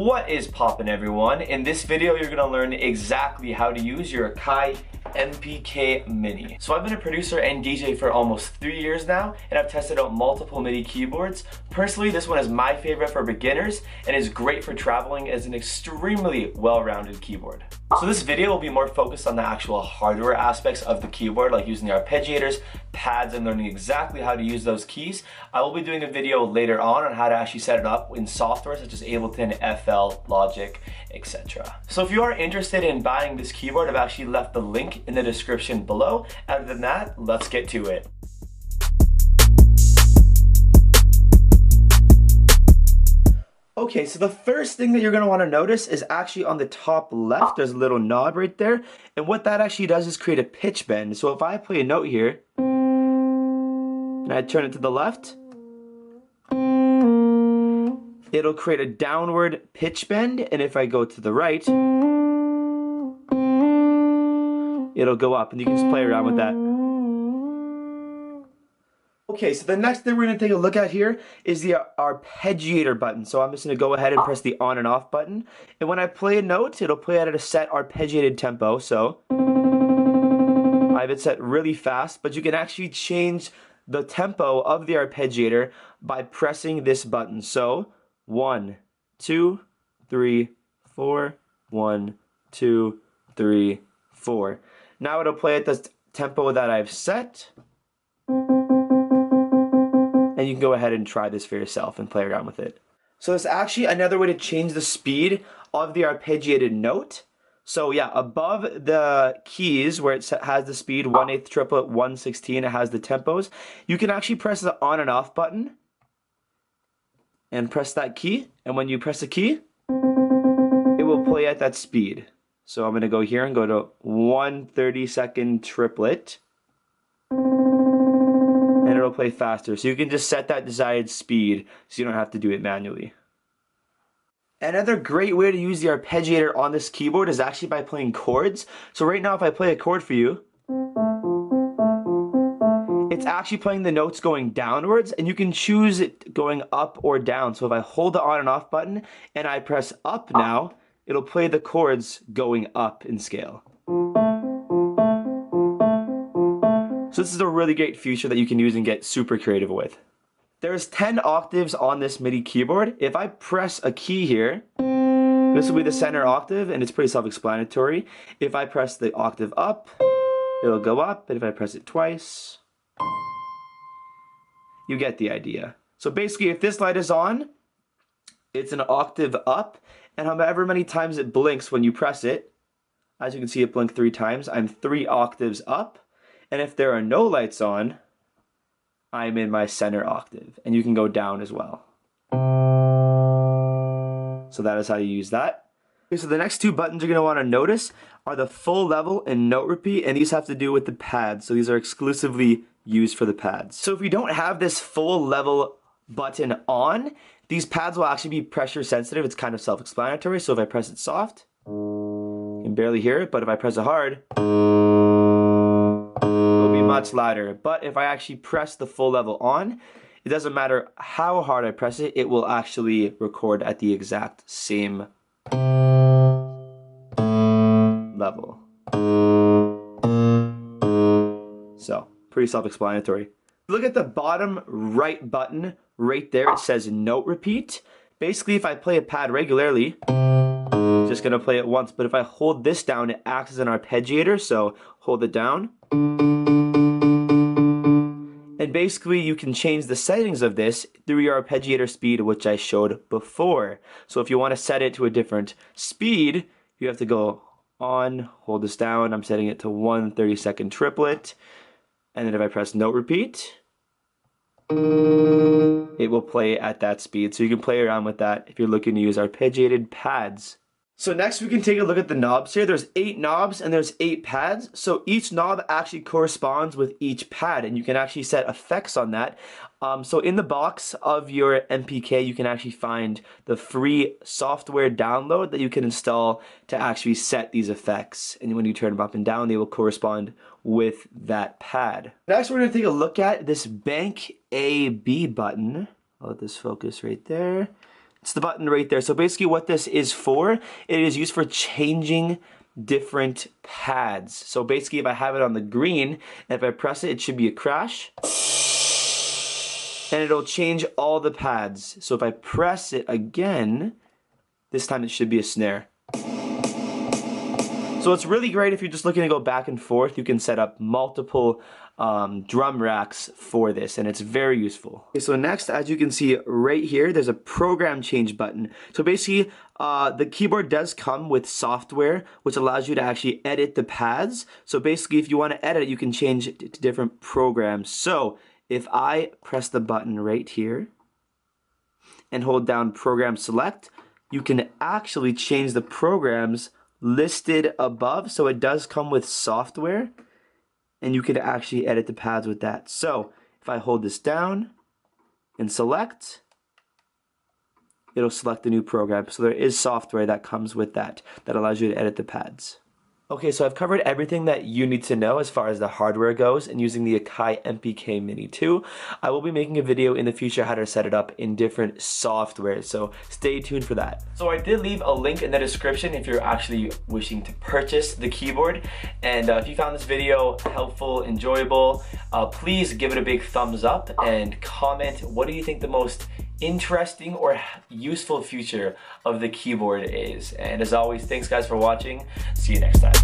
What is poppin', everyone? In this video, you're gonna learn exactly how to use your Akai Mpk Mini. So I've been a producer and DJ for almost 3 years now, and I've tested out multiple MIDI keyboards. Personally, this one is my favorite for beginners and is great for traveling as an extremely well-rounded keyboard. So this video will be more focused on the actual hardware aspects of the keyboard, like using the arpeggiators, pads, and learning exactly how to use those keys. I will be doing a video later on how to actually set it up in software such as Ableton, FL, Logic, etc. So if you are interested in buying this keyboard, I've actually left the link in the description below. Other than that, let's get to it. Okay, so the first thing that you're going to want to notice is actually on the top left, there's a little knob right there. And what that actually does is create a pitch bend. So if I play a note here, and I turn it to the left, it'll create a downward pitch bend. And if I go to the right, it'll go up. And you can just play around with that. Okay, so the next thing we're going to take a look at here is the Arpeggiator button. So I'm just going to go ahead and press the on and off button. And when I play a note, it'll play it at a set arpeggiated tempo. So I have it set really fast, but you can actually change the tempo of the arpeggiator by pressing this button. So 1, 2, 3, 4, 1, 2, 3, 4. Now it'll play at the tempo that I've set. And you can go ahead and try this for yourself and play around with it. So there's actually another way to change the speed of the arpeggiated note. So yeah, above the keys where it has the speed 1/8 triplet, 1/16, it has the tempos. You can actually press the on and off button and press that key. And when you press the key, it will play at that speed. So I'm going to go here and go to 1/32 triplet. And it'll play faster. So you can just set that desired speed so you don't have to do it manually. Another great way to use the arpeggiator on this keyboard is actually by playing chords. So right now if I play a chord for you, it's actually playing the notes going downwards, and you can choose it going up or down. So if I hold the on and off button and I press up now, it'll play the chords going up in scale. So this is a really great feature that you can use and get super creative with. There's 10 octaves on this MIDI keyboard. If I press a key here, this will be the center octave, and it's pretty self-explanatory. If I press the octave up, it'll go up, and if I press it twice, you get the idea. So basically, if this light is on, it's an octave up, and however many times it blinks when you press it, as you can see it blink 3 times, I'm 3 octaves up. And if there are no lights on, I'm in my center octave. And you can go down as well. So that is how you use that. Okay, so the next 2 buttons you're going to want to notice are the full level and note repeat. And these have to do with the pads. So these are exclusively used for the pads. So if you don't have this full level button on, these pads will actually be pressure sensitive. It's kind of self-explanatory. So if I press it soft, you can barely hear it. But if I press it hard, much louder. But if I actually press the full level on, it doesn't matter how hard I press it, it will actually record at the exact same level. So, pretty self-explanatory. Look at the bottom right button right there. It says note repeat. Basically, if I play a pad regularly, it's just going to play it once. But if I hold this down, it acts as an arpeggiator. So, hold it down. And basically you can change the settings of this through your arpeggiator speed, which I showed before. So if you want to set it to a different speed, you have to go on, hold this down. I'm setting it to 1/32 triplet. And then if I press note repeat, it will play at that speed. So you can play around with that if you're looking to use arpeggiated pads. So next we can take a look at the knobs here. There's 8 knobs and there's 8 pads. So each knob actually corresponds with each pad, and you can actually set effects on that. So in the box of your MPK, you can actually find the free software download that you can install to actually set these effects. And when you turn them up and down, they will correspond with that pad. Next, we're going to take a look at this Bank AB button. I'll let this focus right there. It's the button right there. So basically what this is for, it is used for changing different pads. So basically if I have it on the green, and if I press it, it should be a crash. And it'll change all the pads. So if I press it again, this time it should be a snare. So it's really great if you're just looking to go back and forth. You can set up multiple drum racks for this, and it's very useful. Okay, so next, as you can see right here, there's a program change button. So basically, the keyboard does come with software, which allows you to actually edit the pads. So basically, if you want to edit it, you can change it to different programs. So if I press the button right here and hold down Program Select, you can actually change the programs listed above. So it does come with software, and you can actually edit the pads with that. So if I hold this down and select, it'll select the new program. So there is software that comes with that allows you to edit the pads. Okay, so I've covered everything that you need to know as far as the hardware goes and using the Akai Mpk Mini II. I will be making a video in the future how to set it up in different softwares, so stay tuned for that. So I did leave a link in the description if you're actually wishing to purchase the keyboard. And if you found this video helpful, enjoyable, please give it a big thumbs up and comment what do you think the most interesting or useful feature of the keyboard is. And as always, thanks guys for watching. See you next time.